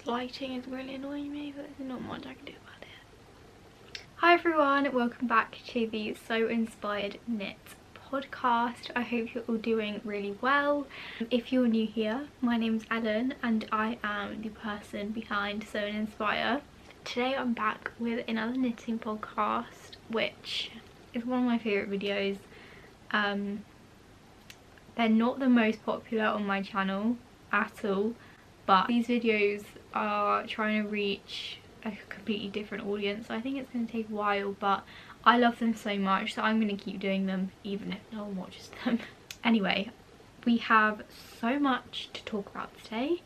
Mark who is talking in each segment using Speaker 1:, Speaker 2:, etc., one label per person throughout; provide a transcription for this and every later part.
Speaker 1: This lighting is really annoying me, but there's not much I can do about it. Hi everyone, welcome back to the So Inspired Knit podcast. I hope you're all doing really well. If you're new here, my name's Ellen and I am the person behind So Inspire. Today I'm back with another knitting podcast, which is one of my favourite videos. They're not the most popular on my channel at all, but these videos are trying to reach a completely different audience, so I think it's going to take a while, but I love them so much, so I'm going to keep doing them even if no one watches them. Anyway, we have so much to talk about today,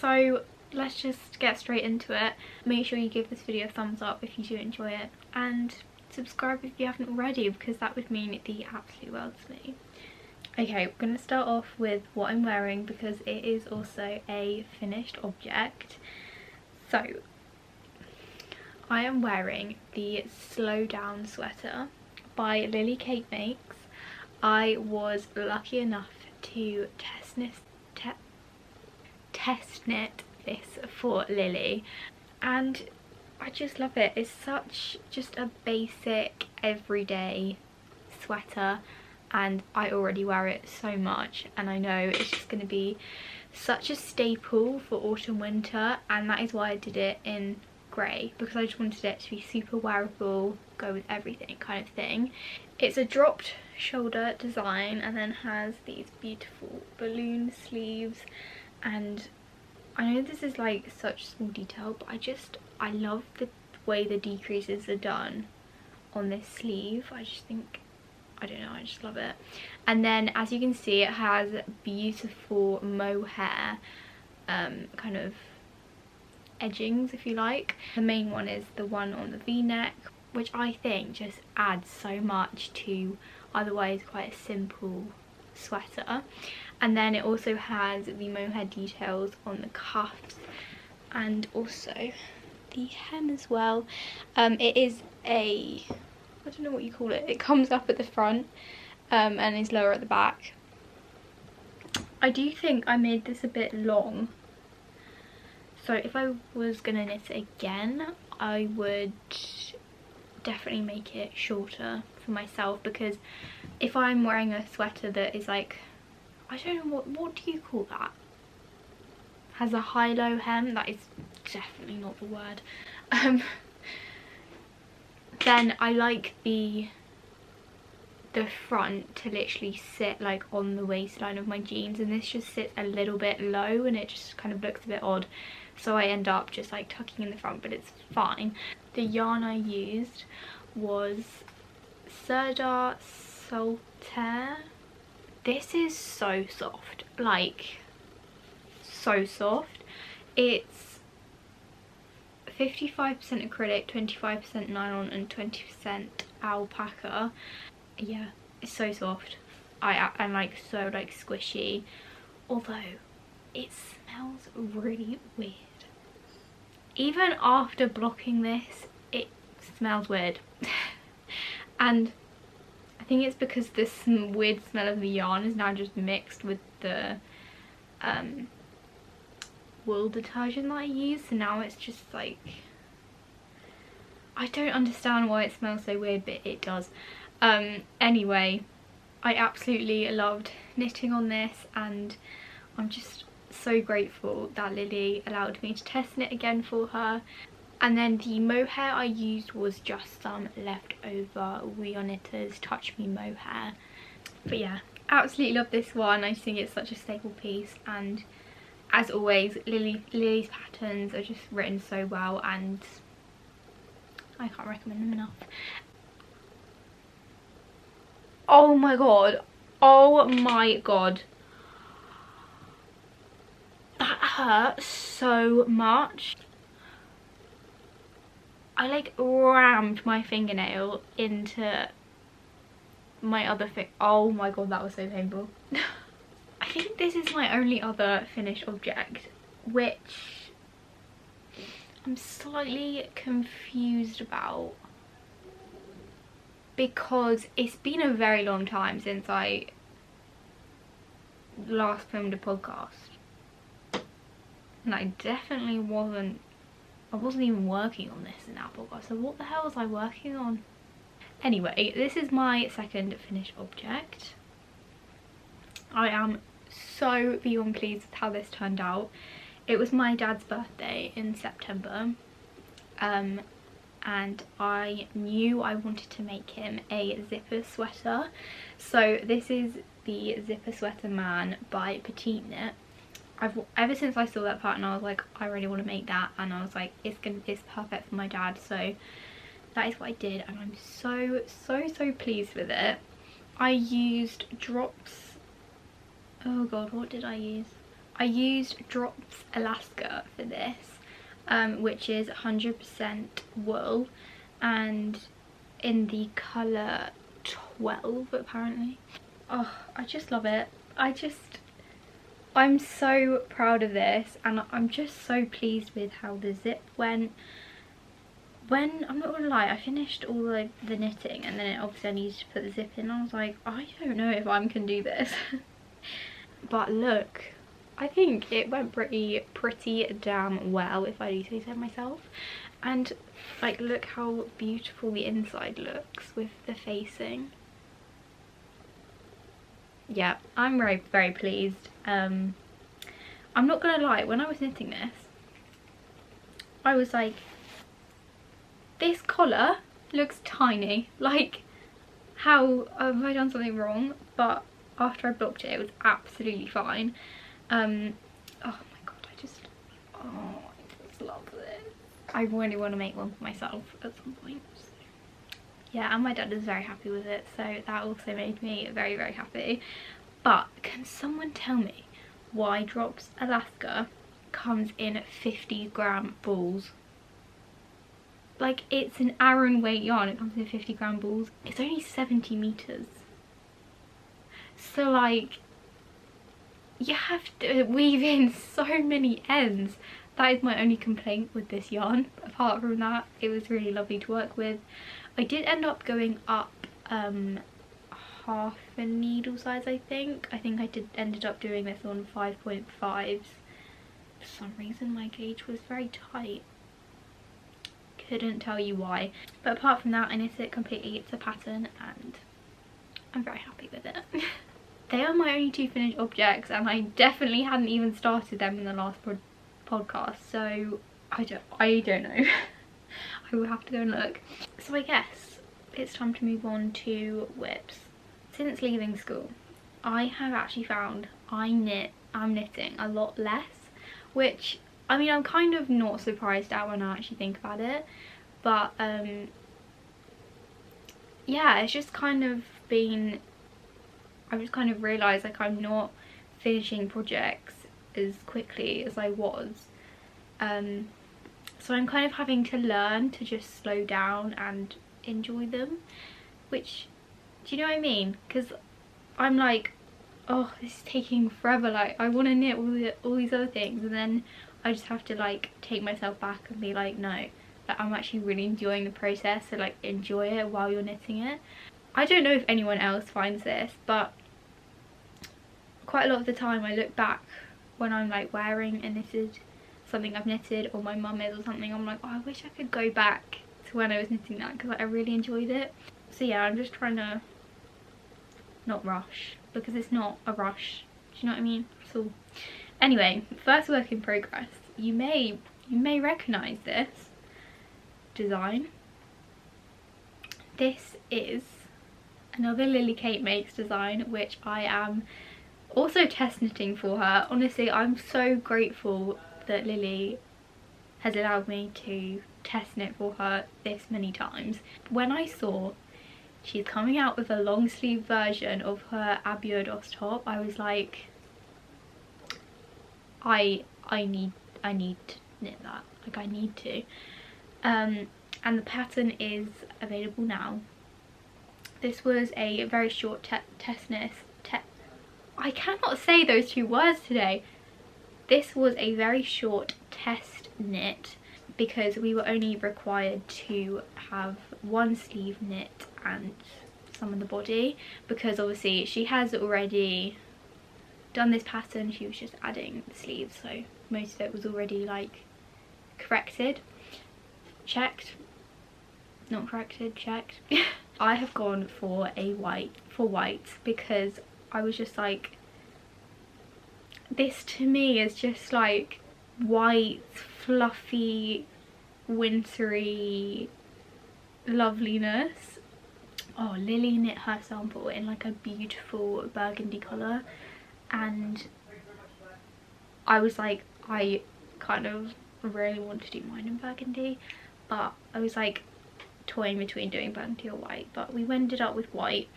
Speaker 1: so let's just get straight into it. Make sure you give this video a thumbs up if you do enjoy it, and subscribe if you haven't already, because that would mean the absolute world to me. Okay, we're going to start off with what I'm wearing because it is also a finished object. So, I am wearing the Slow Down sweater by Lily Kate Makes. I was lucky enough to test knit this for Lily, and I just love it. It's such just a basic everyday sweater, and I already wear it so much, and I know it's just going to be such a staple for autumn winter, and that is why I did it in grey, because I just wanted it to be super wearable, go with everything kind of thing. It's a dropped shoulder design and then has these beautiful balloon sleeves, and I know this is like such small detail, but I love the way the decreases are done on this sleeve. I just think, I don't know, I just love it. And then as you can see, it has beautiful mohair kind of edgings, if you like. The main one is the one on the v-neck, which I think just adds so much to otherwise quite a simple sweater. And then it also has the mohair details on the cuffs and also the hem as well. It is a, I don't know what you call it. It comes up at the front and is lower at the back. I do think I made this a bit long, so if I was gonna knit it again, I would definitely make it shorter for myself, because if I'm wearing a sweater that is like, I don't know, what do you call that? Has a high-low hem, that is definitely not the word. Then I like the front to literally sit like on the waistline of my jeans, and this just sits a little bit low and it just kind of looks a bit odd, so I end up just like tucking in the front, but it's fine. The yarn I used was Cedar Solitaire. This is so soft, like so soft. It's 55% acrylic, 25% nylon and 20% alpaca. Yeah, it's so soft. I'm like so like squishy, although it smells really weird. Even after blocking this, it smells weird. And I think it's because this weird smell of the yarn is now just mixed with the wool detergent that I use, so now it's just like, I don't understand why it smells so weird, but it does. Anyway, I absolutely loved knitting on this, and I'm just so grateful that Lily allowed me to test knit again for her. And then the mohair I used was just some leftover We Are Knitters Touch Me mohair. But yeah, absolutely love this one. I just think it's such a staple piece, and as always, Lily's patterns are just written so well, and I can't recommend them enough. Oh my god, oh my god, that hurt so much. I like rammed my fingernail into my other oh my god, that was so painful. I think this is my only other finished object, which I'm slightly confused about, because it's been a very long time since I last filmed a podcast. and I definitely wasn't even working on this in that podcast, so what the hell was I working on? Anyway, this is my second finished object. I am so beyond pleased with how this turned out. It was my dad's birthday in September, and I knew I wanted to make him a zipper sweater. So this is the Zipper Sweater Man by Petite Knit. Ever since I saw that pattern, I was like, I really want to make that, and I was like, it's perfect for my dad. So that is what I did, and I'm so pleased with it. I used Drops, oh god, what did I use? I used Drops Alaska for this, which is 100% wool, and in the colour 12 apparently. Oh, I just love it. I'm so proud of this, and I'm just so pleased with how the zip went. When, I'm not gonna lie, I finished all the knitting, and then obviously I needed to put the zip in. I was like, I don't know if I can do this. But look, I think it went pretty damn well, if I do say so myself. And like, look how beautiful the inside looks with the facing. Yeah, I'm very pleased. I'm not gonna lie, when I was knitting this, I was like, this collar looks tiny. Like, how have I done something wrong? But after I blocked it, it was absolutely fine. Oh my god, I just love this. I really want to make one for myself at some point. So. Yeah, and my dad is very happy with it, so that also made me very happy. But can someone tell me why Drops Alaska comes in 50-gram balls? Like, it's an Aran weight yarn, it comes in 50-gram balls. It's only 70 meters. So like, you have to weave in so many ends. That is my only complaint with this yarn. Apart from that, it was really lovely to work with. I did end up going up half a needle size, I think. I ended up doing this on 5.5s. For some reason my gauge was very tight. Couldn't tell you why. But apart from that, I knit it completely. It's a pattern and I'm very happy with it. They are my only two finished objects, and I definitely hadn't even started them in the last podcast, so I don't know. I will have to go and look. So I guess it's time to move on to whips. Since leaving school, I have actually found I'm knitting a lot less, which, I mean, I'm kind of not surprised at when I actually think about it, but yeah, it's just kind of been, I've just kind of realised like I'm not finishing projects as quickly as I was, so I'm kind of having to learn to just slow down and enjoy them, which, do you know what I mean? Because I'm like, oh, this is taking forever, like I want to knit all these other things, and then I just have to like take myself back and be like, no, that I'm actually really enjoying the process, so like enjoy it while you're knitting it. I don't know if anyone else finds this, but quite a lot of the time I look back when I'm like wearing a knitted, something I've knitted, or my mum is or something, I'm like, oh, I wish I could go back to when I was knitting that, because like, I really enjoyed it. So yeah, I'm just trying to not rush, because it's not a rush, do you know what I mean? So anyway, first work in progress. You may recognise this design. This is another Lily Kate Makes design, which I am also test knitting for her. Honestly, I'm so grateful that Lily has allowed me to test knit for her this many times. When I saw she's coming out with a long sleeve version of her Abiodós top, I was like, I need to knit that, like I need to. And the pattern is available now. This was a very short test knit. I cannot say those two words today. This was a very short test knit because we were only required to have one sleeve knit and some of the body, because obviously she has already done this pattern, she was just adding the sleeves, so most of it was already like corrected, checked, not corrected, checked. I have gone for white because I was just like, this to me is just like white, fluffy, wintry loveliness. Oh, Lily knit her sample in like a beautiful burgundy colour, and I was like, I kind of really want to do mine in burgundy, but I was like toying between doing burgundy or white, but we ended up with white.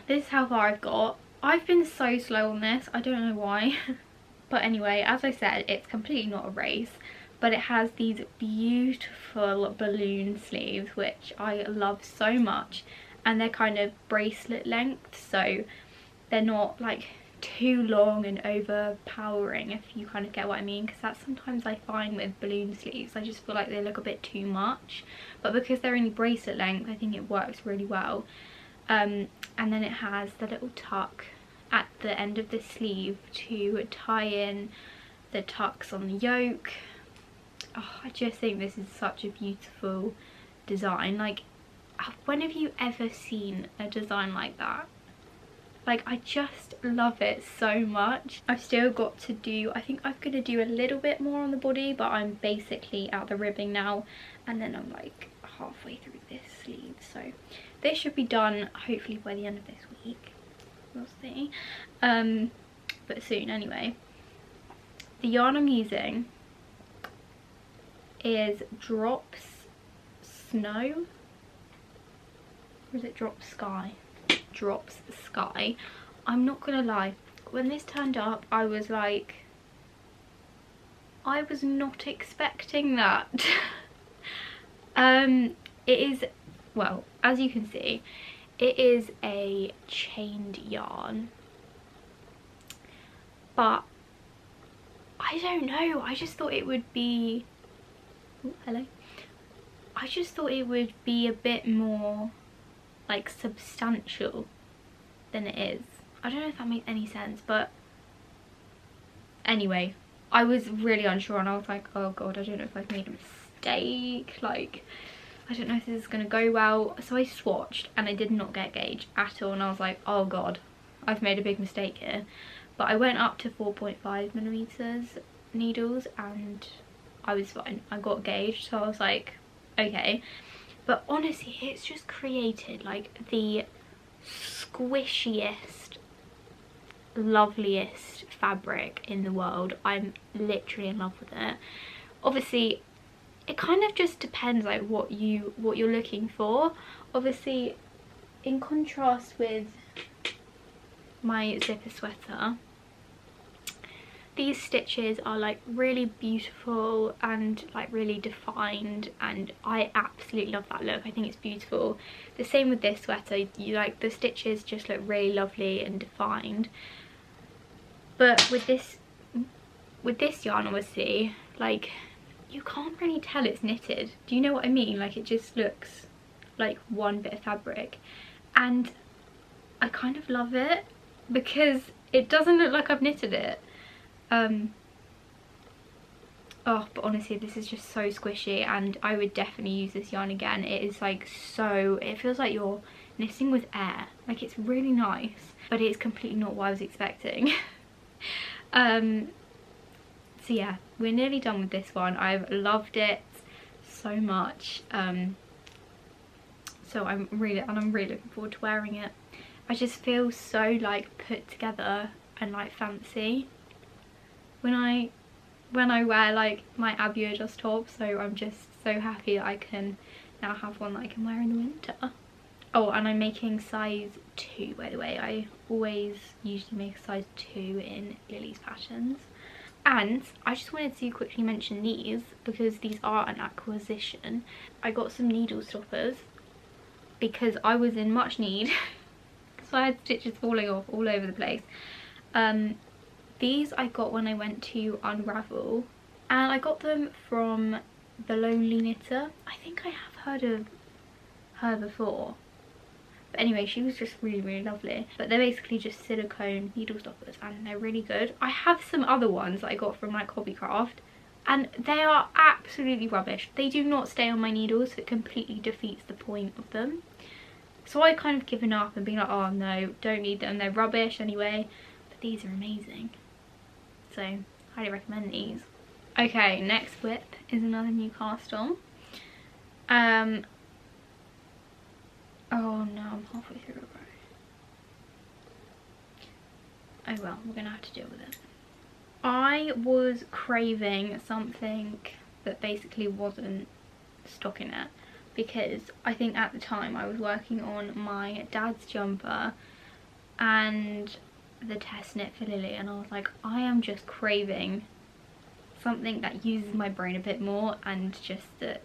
Speaker 1: This is how far I've got. I've been so slow on this, I don't know why. But anyway, as I said, it's completely not a race, but it has these beautiful balloon sleeves, which I love so much, and they're kind of bracelet length, so they're not like too long and overpowering, if you kind of get what I mean, because that's sometimes I find with balloon sleeves, I just feel like they look a bit too much, but because they're only bracelet length, I think it works really well. And then it has the little tuck at the end of the sleeve to tie in the tucks on the yoke. Oh, I just think this is such a beautiful design. Like, when have you ever seen a design like that? Like, I just love it so much. I've still got to do, I think I'm going to do a little bit more on the body, but I'm basically at the ribbing now, and then I'm like halfway through this sleeve, so this should be done hopefully by the end of this week. We'll see, but soon anyway. The yarn I'm using is Drops Snow, or is it Drop Sky? Drops Sky. I'm not gonna lie, when this turned up, I was like, I was not expecting that. It is, well, as you can see, it is a chained yarn, but I don't know, I just thought it would be, oh, hello, I just thought it would be a bit more like substantial than it is. I don't know if that makes any sense, but anyway, I was really unsure, and I was like, oh god, I don't know if I've made a mistake, like I don't know if this is gonna go well. So I swatched and I did not get gauge at all, and I was like, oh god, I've made a big mistake here. But I went up to 4.5mm needles and I was fine. I got gauge, so I was like, okay. But honestly, it's just created like the squishiest, loveliest fabric in the world. I'm literally in love with it. Obviously, it kind of just depends like what you're looking for. Obviously, in contrast with my zipper sweater, these stitches are like really beautiful and like really defined, and I absolutely love that look. I think it's beautiful. The same with this sweater, you like the stitches just look really lovely and defined. But with this yarn, obviously, like you can't really tell it's knitted. Do you know what I mean? Like it just looks like one bit of fabric, and I kind of love it because it doesn't look like I've knitted it. Oh, but honestly, this is just so squishy, and I would definitely use this yarn again. It is like so, it feels like you're knitting with air. Like it's really nice, but it's completely not what I was expecting. So yeah, we're nearly done with this one. I've loved it so much. So I'm really looking forward to wearing it. I just feel so like put together and like fancy when I wear like my Abby just top, so I'm just so happy that I can now have one that I can wear in the winter. Oh, and I'm making size 2, by the way. I always usually make a size 2 in Lily's patterns. And I just wanted to quickly mention these because these are an acquisition. I got some needle stoppers because I was in much need. So I had stitches falling off all over the place. These I got when I went to Unravel, and I got them from The Lonely Knitter. I think I have heard of her before, But anyway, she was just really, really lovely. But they're basically just silicone needle stoppers and they're really good. I have some other ones that I got from like Hobbycraft and they are absolutely rubbish. They do not stay on my needles, so it completely defeats the point of them. So I kind of given up and been like, oh no, don't need them, they're rubbish anyway. But these are amazing. So, highly recommend these. Okay, next whip is another new cast on. Oh no, I'm halfway through a row. Oh well, we're gonna have to deal with it. I was craving something that basically wasn't stockinette, because I think at the time I was working on my dad's jumper and the test knit for Lily, and I was like, I am just craving something that uses my brain a bit more and just that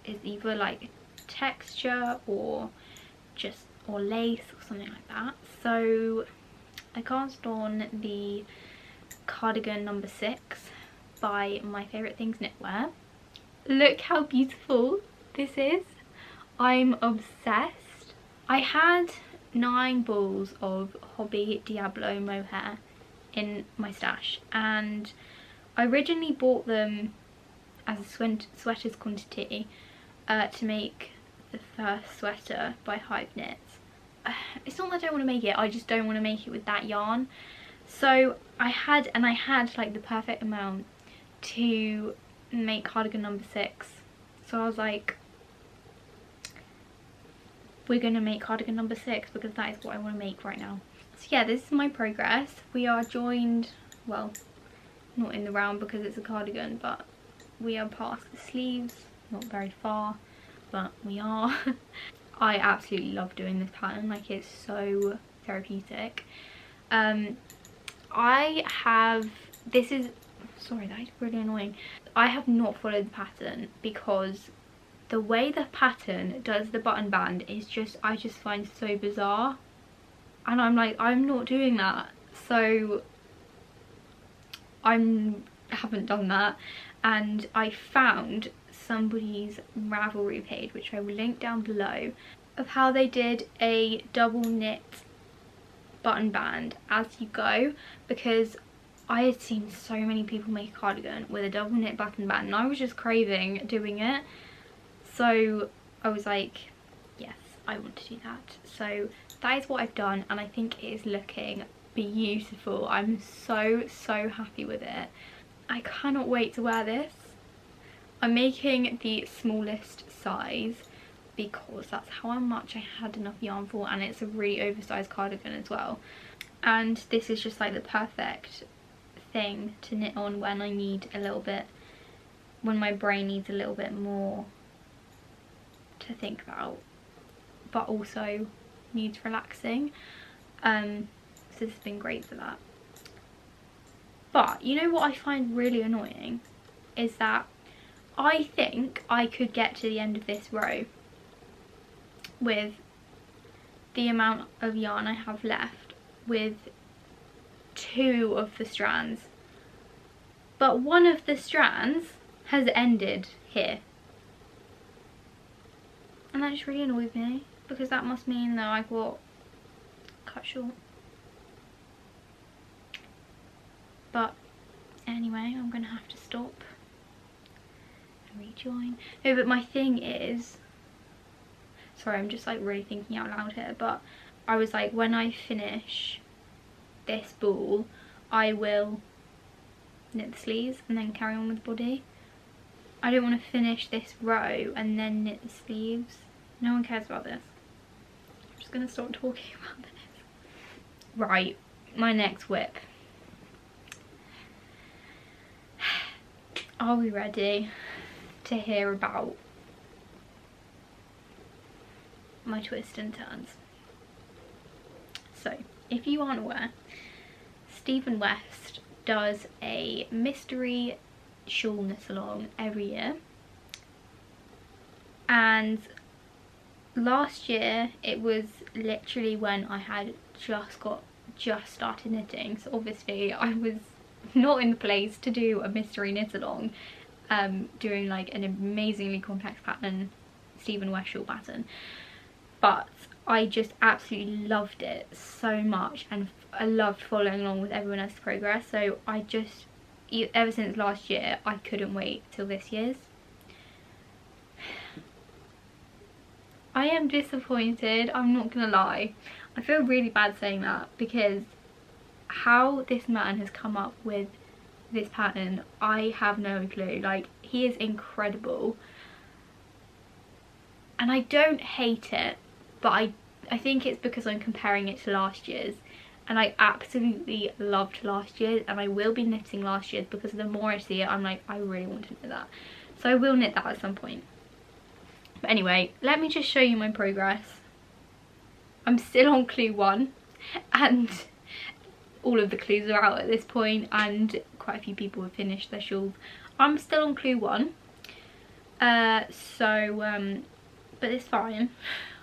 Speaker 1: is either like texture or lace or something like that. So I cast on the cardigan number 6 by My Favourite Things Knitwear. Look how beautiful this is. I'm obsessed. I had 9 balls of Hobby Diablo mohair in my stash, and I originally bought them as a sweater's quantity to make the first sweater by Hive Knits. It's not that I don't want to make it, I just don't want to make it with that yarn. So I had like the perfect amount to make cardigan number 6. So I was like, we're gonna make cardigan number 6 because that is what I want to make right now. So yeah, this is my progress. We are joined, well, not in the round because it's a cardigan, but we are past the sleeves, not very far, but we are. I absolutely love doing this pattern, like it's so therapeutic. Sorry, that is really annoying. I have not followed the pattern because the way the pattern does the button band is just, I just find so bizarre. And I'm like, I'm not doing that. So I haven't done that. And I found somebody's Ravelry page, which I will link down below, of how they did a double knit button band as you go, because I had seen so many people make a cardigan with a double knit button band and I was just craving doing it. So I was like, yes, I want to do that. So that is what I've done and I think it is looking beautiful. I'm so happy with it. I cannot wait to wear this. I'm making the smallest size because that's how much I had enough yarn for, and it's a really oversized cardigan as well. And this is just like the perfect thing to knit on when I need a little bit, when my brain needs a little bit more to think about, but also needs relaxing. So this has been great for that. But you know what I find really annoying is that I think I could get to the end of this row with the amount of yarn I have left with 2 of the strands, but one of the strands has ended here, and that just really annoys me because that must mean that I got cut short. But anyway, I'm gonna have to stop and rejoin. No, but my thing is, sorry, I'm just like really thinking out loud here, but I was like, when I finish this ball I will knit the sleeves and then carry on with the body. I don't want to finish this row and then knit the sleeves. No one cares about this. I'm just gonna stop talking about this. Right, my next whip. Are we ready to hear about my twists and turns? So, if you aren't aware, Stephen West does a mystery shawl knit along every year, and last year it was literally when I had just started knitting, so obviously I was not in the place to do a mystery knit along, doing like an amazingly complex pattern, Stephen West shawl pattern. but I just absolutely loved it so much, and I loved following along with everyone else's progress. So I just, ever since last year, I couldn't wait till this year's. I am disappointed, I'm not gonna lie. I feel really bad saying that, because how this man has come up with this pattern, I have no clue. Like, he is incredible, and I don't hate it, but I think it's because I'm comparing it to last year's, and I absolutely loved last year's, and I will be knitting last year's, because the more I see it, I'm like, I really want to knit that. So I will knit that at some point. But anyway, let me just show you my progress. I'm still on clue 1, and all of the clues are out at this point, and quite a few people have finished their shawls. I'm still on clue 1, but it's fine.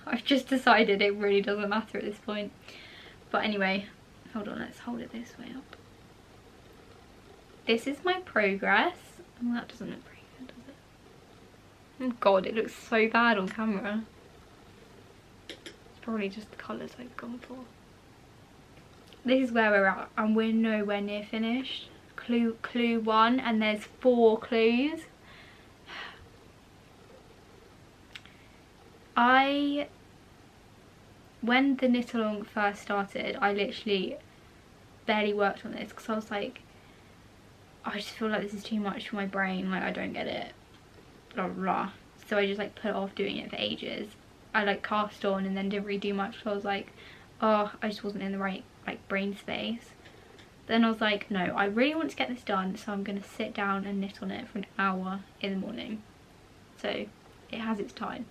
Speaker 1: I've just decided it really doesn't matter at this point. But anyway, hold on, let's hold it this way up. This is my progress. Oh, that doesn't look very good, does it? Oh god, it looks so bad on camera. It's probably just the colours I've gone for. This is where we're at, and we're nowhere near finished. Clue 1, and there's 4 clues. When the knit along first started, I literally barely worked on this, because I was like, I just feel like this is too much for my brain, like I don't get it, blah blah blah. So I just like put off doing it for ages. I like cast on and then didn't really do much, so I was like, oh, I just wasn't in the right like brain space. Then I was like, no, I really want to get this done, so I'm gonna sit down and knit on it for an hour in the morning. So it has its time.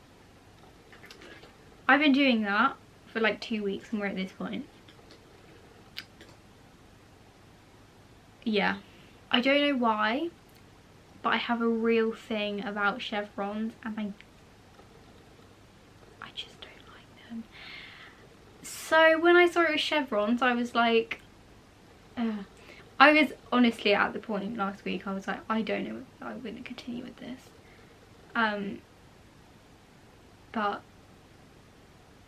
Speaker 1: I've been doing that for like 2 weeks, and we're at this point. Yeah, I don't know why, but I have a real thing about chevrons, and I just don't like them. So when I saw it was chevrons, I was like, ugh. I was honestly at the point last week, I was like, I don't know if I'm going to continue with this. But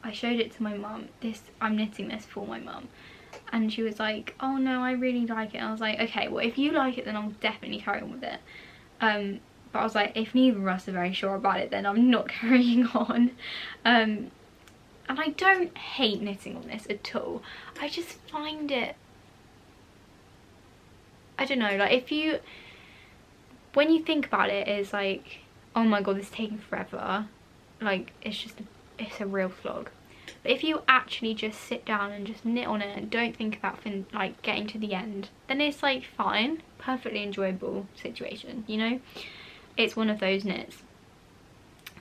Speaker 1: I showed it to my mum. I'm knitting this for my mum, and she was like, oh no, I really like it. And I was like, okay, well if you like it, then I'll definitely carry on with it. But I was like, if neither of us are very sure about it, then I'm not carrying on. And I don't hate knitting on this at all. I just find it, I don't know, like when you think about it, it's like, oh my god, this is taking forever. Like, it's a real slog. But if you actually just sit down and just knit on it and don't think about like getting to the end, then it's like fine, perfectly enjoyable situation, you know? It's one of those knits.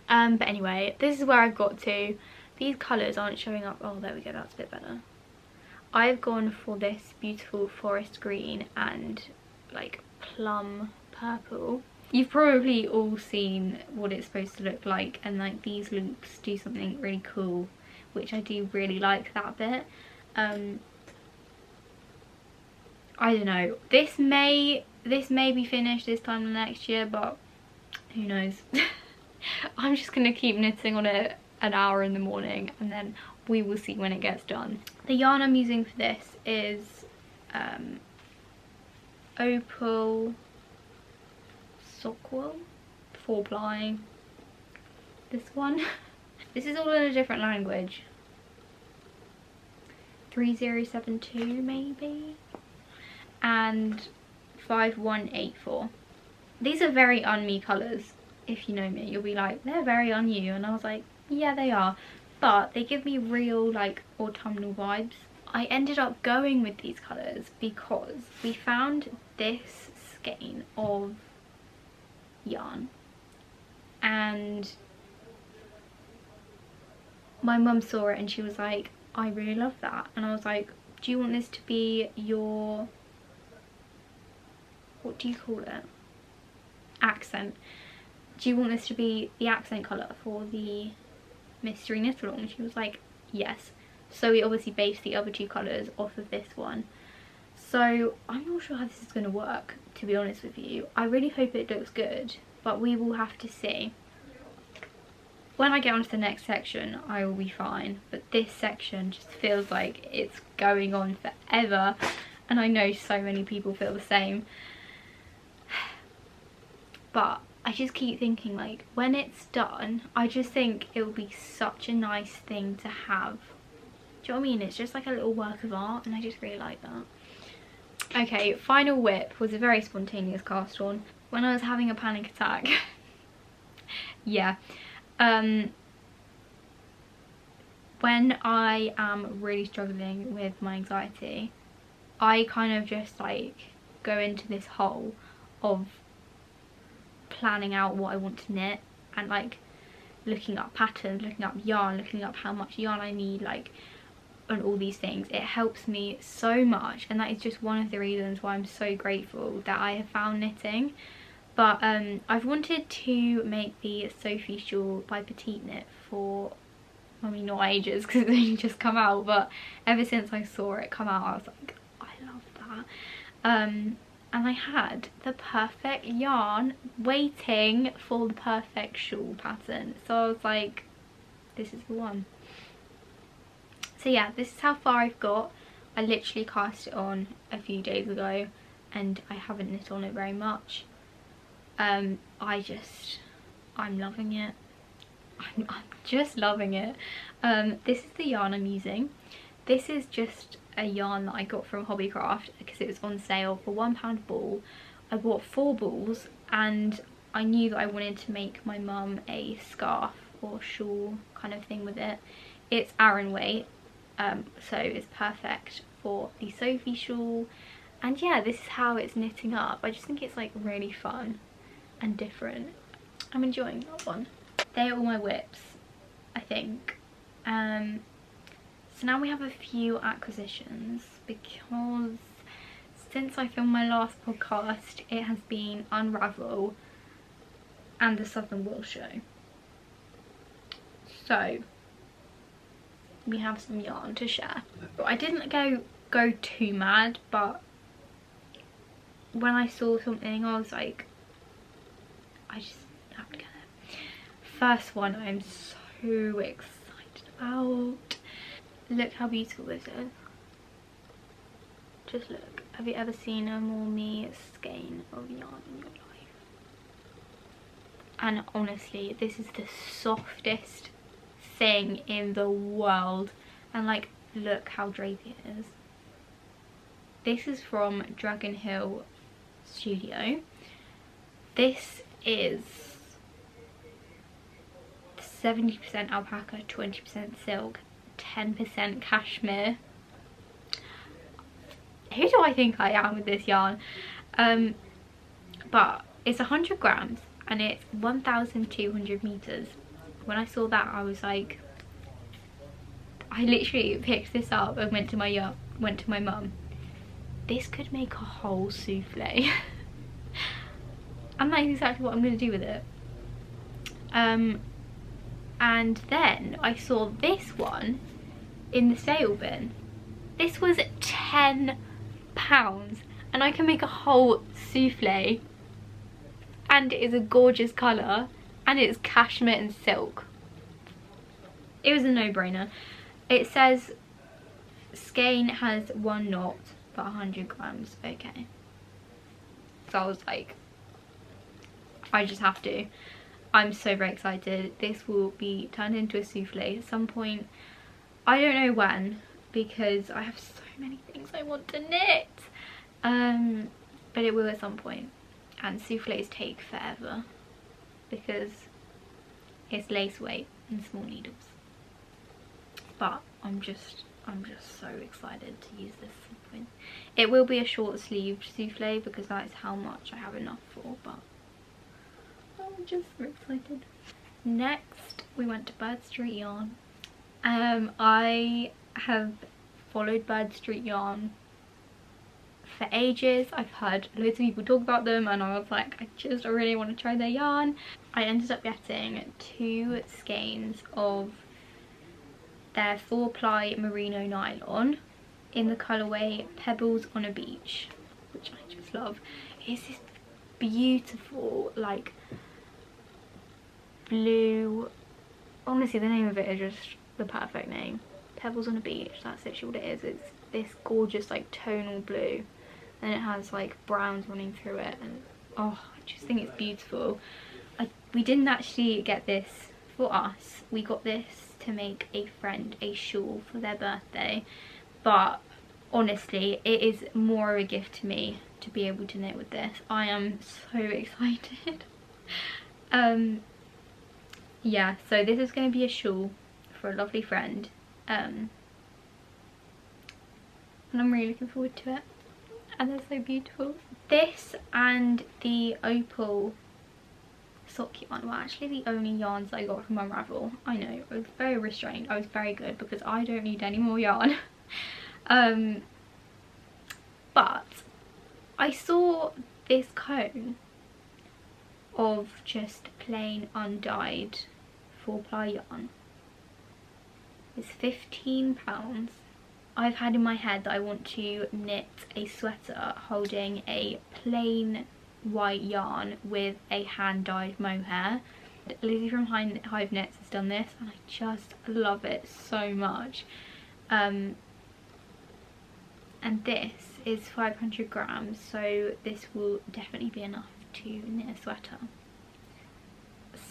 Speaker 1: But anyway, this is where I've got to. These colours aren't showing up. Oh, there we go, that's a bit better. I've gone for this beautiful forest green and like plum purple. You've probably all seen what it's supposed to look like, and like these loops do something really cool, which I do really like that bit. I don't know, this may be finished this time next year, but who knows. I'm just gonna keep knitting on it an hour in the morning, and then we will see when it gets done. The yarn I'm using for this is Opal Sockwool 4-ply. This one. This is all in a different language. 3072 maybe, and 5184. These are very un-me colours. If you know me, you'll be like, they're very un-you, and I was like, yeah, they are, but they give me real like autumnal vibes. I ended up going with these colours because we found this skein of yarn, and my mum saw it and she was like, I really love that. And I was like, do you want this to be your, what do you call it, accent? Do you want this to be the accent colour for the mystery knit along? And she was like, yes. So we obviously based the other two colours off of this one. So I'm not sure how this is going to work, to be honest with you. I really hope it looks good, but we will have to see. When I get onto the next section, I will be fine. But this section just feels like it's going on forever. And I know so many people feel the same. But I just keep thinking, like, when it's done, I just think it will be such a nice thing to have. Do you know what I mean? It's just like a little work of art, and I just really like that. Okay, final whip was a very spontaneous cast on. When I was having a panic attack, yeah. When I am really struggling with my anxiety, I kind of just like go into this hole of planning out what I want to knit and like looking up patterns, looking up yarn, looking up how much yarn I need, like, and all these things. It helps me so much, and that is just one of the reasons why I'm so grateful that I have found knitting. But I've wanted to make the Sophie shawl by Petite Knit for, I mean, not ages because it's only just come out, but ever since I saw it come out I was like, I love that. And I had the perfect yarn waiting for the perfect shawl pattern, so I was like, this is the one. So yeah, this is how far I've got. I literally cast it on a few days ago and I haven't knit on it very much. I'm loving it. I'm just loving it. This is the yarn I'm using. This is just a yarn that I got from Hobbycraft because it was on sale for £1 a ball. I bought 4 balls and I knew that I wanted to make my mum a scarf or shawl kind of thing with it. It's Aran weight, so it's perfect for the Sophie shawl. And yeah, this is how it's knitting up. I just think it's like really fun and different. I'm enjoying that one. They're all my whips, I think. So now we have a few acquisitions because since I filmed my last podcast it has been Unravel and the Southern Wool Show. So we have some yarn to share. But I didn't go too mad, but when I saw something I was like, I just have to get it. First one I'm so excited about. Look how beautiful this is. Just look. Have you ever seen a more me skein of yarn in your life? And honestly, this is the softest thing in the world. And like, look how drapey it is. This is from Dragon Hill Studio. This is 70% alpaca, 20% silk, 10% cashmere. Who do I think I am with this yarn? But it's 100 grams and it's 1,200 meters. When I saw that I was like, I literally picked this up and went to my mum. This could make a whole souffle. And that is exactly what I'm going to do with it. And then I saw this one in the sale bin. This was £10 and I can make a whole souffle, and it is a gorgeous colour and it's cashmere and silk. It was a no-brainer. It says skein has 1 knot but 100 grams. Okay, so I was like, I just have to. I'm so very excited. This will be turned into a souffle at some point. I don't know when, because I have so many things I want to knit. But it will at some point. And souffles take forever because it's lace weight and small needles. But I'm just so excited to use this at some point. It will be a short sleeved souffle because that is how much I have enough for, but I'm just so excited. Next we went to Bird Street Yarn. I have followed Bird Street Yarn for ages. I've heard loads of people talk about them and I was like, I really want to try their yarn. I ended up getting 2 skeins of their 4-ply merino nylon in the colourway Pebbles on a Beach, which I just love. It's this beautiful like blue honestly, the name of it is just the perfect name. Pebbles on a beach, that's literally what it is. It's this gorgeous like tonal blue, and it has like browns running through it, and oh, I just think it's beautiful. We didn't actually get this for us, we got this to make a friend a shawl for their birthday, but honestly it is more of a gift to me to be able to knit with this. I am so excited. Yeah, so this is going to be a shawl for a lovely friend, and I'm really looking forward to it, and they're so beautiful. This and the opal sock yarn were actually the only yarns I got from Unravel. I know, I was very restrained, I was very good because I don't need any more yarn. But I saw this cone of just plain undyed 4-ply yarn. It's £15. I've had in my head that I want to knit a sweater holding a plain white yarn with a hand-dyed mohair. Lizzie from Hive Knits has done this and I just love it so much. And this is 500 grams, so this will definitely be enough to knit a sweater.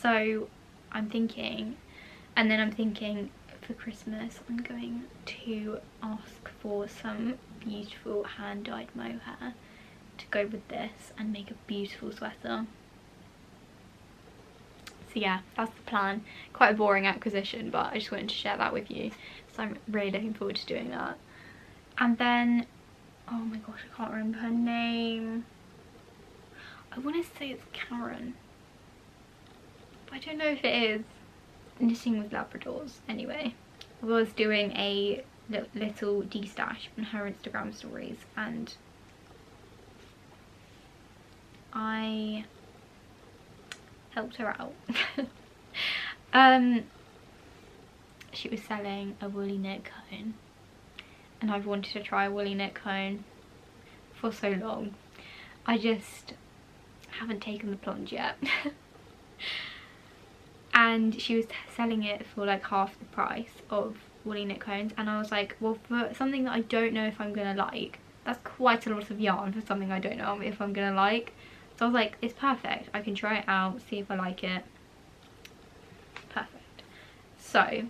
Speaker 1: So I'm thinking, and then I'm thinking for Christmas I'm going to ask for some beautiful hand-dyed mohair to go with this and make a beautiful sweater. So yeah, that's the plan. Quite a boring acquisition, but I just wanted to share that with you, so I'm really looking forward to doing that. And then, oh my gosh, I can't remember her name. I want to say it's Karen, but I don't know if it is. Knitting with Labradors. Anyway, I was doing a little de-stash on her Instagram stories and I helped her out. She was selling a woolly knit cone and I've wanted to try a woolly knit cone for so long. I just haven't taken the plunge yet. And she was selling it for like half the price of woolly knit cones, and I was like, well, for something that I don't know if I'm gonna like, that's quite a lot of yarn for something I don't know if I'm gonna like. So I was like, it's perfect, I can try it out, see if I like it. Perfect. So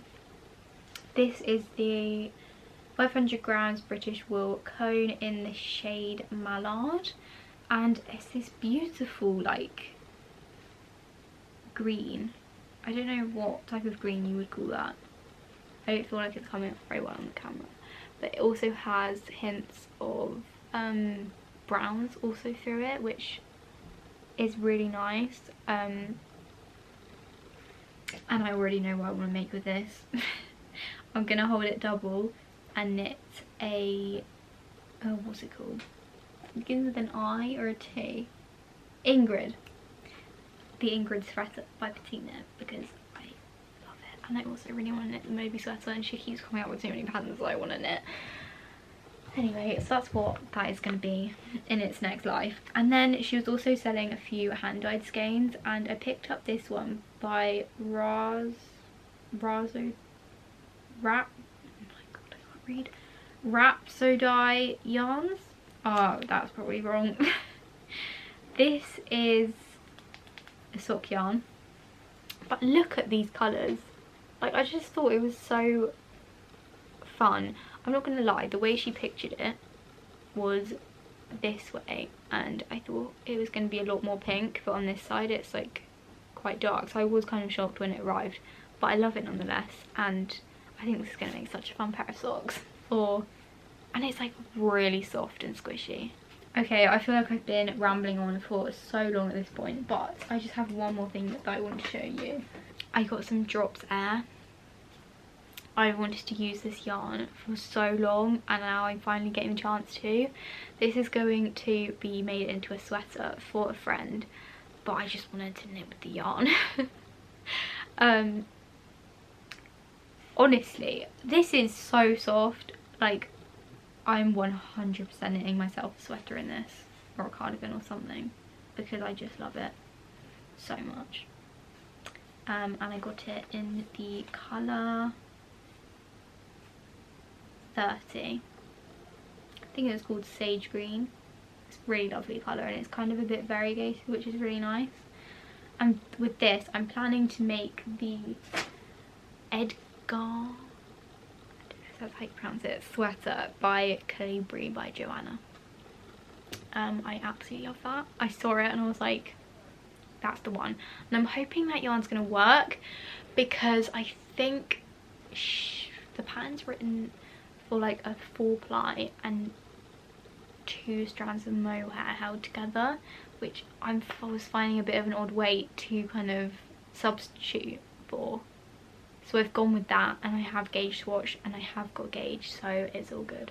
Speaker 1: this is the 500 grams British wool cone in the shade Mallard, and it's this beautiful like green. I don't know what type of green you would call that. I don't feel like it's coming up very well on the camera. But it also has hints of browns also through it, which is really nice. And I already know what I want to make with this. I'm going to hold it double and knit a, oh, what's it called? It begins with an I or a T. Ingrid. The Ingrid sweater by Petite Knit, because I love it, and I also really want to knit the Moby sweater, and she keeps coming up with so many patterns that I want to knit. Anyway, so that's what that is going to be in its next life. And then she was also selling a few hand-dyed skeins, and I picked up this one by Rhapsody Yarns. Oh, that's probably wrong. This is a sock yarn, but look at these colours. Like, I just thought it was so fun. I'm not gonna lie, the way she pictured it was this way, and I thought it was gonna be a lot more pink, but on this side it's like quite dark, so I was kind of shocked when it arrived, but I love it nonetheless, and I think this is gonna make such a fun pair of socks. And it's like really soft and squishy. Okay, I feel like I've been rambling on for so long at this point, but I just have one more thing that I want to show you. I got some Drops Air. I wanted to use this yarn for so long, and now I'm finally getting the chance to. This is going to be made into a sweater for a friend, but I just wanted to knit with the yarn. Honestly, this is so soft. Like, I'm 100% knitting myself a sweater in this, or a cardigan or something, because I just love it so much. and I got it in the colour 30. I think it was called Sage Green. It's a really lovely colour, and it's kind of a bit variegated, which is really nice. And with this, I'm planning to make the Edgar, I don't know if that's how you pronounce it, sweater by Calibri by Joanna. I absolutely love that. I saw it and I was like, that's the one. And I'm hoping that yarn's gonna work, because I think the pattern's written for like a 4-ply and 2 strands of mohair held together, which I was finding a bit of an odd weight to kind of substitute for. So I've gone with that, and I have gauge swatch and I have got gauge, so it's all good.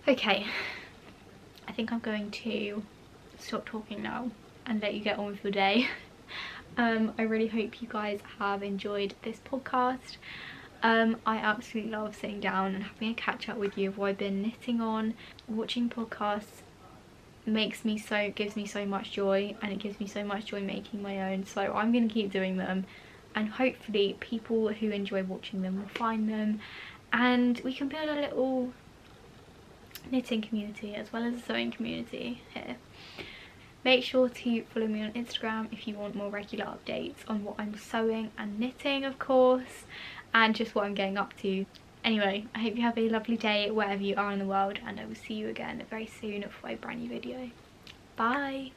Speaker 1: Okay, I think I'm going to stop talking now and let you get on with your day. I really hope you guys have enjoyed this podcast. I absolutely love sitting down and having a catch up with you of what I've been knitting on. Watching podcasts gives me so much joy, and it gives me so much joy making my own, so I'm going to keep doing them, and hopefully people who enjoy watching them will find them, and we can build a little knitting community as well as a sewing community here. Make sure to follow me on Instagram if you want more regular updates on what I'm sewing and knitting, of course, and just what I'm getting up to. Anyway, I hope you have a lovely day wherever you are in the world, and I will see you again very soon for a brand new video. Bye!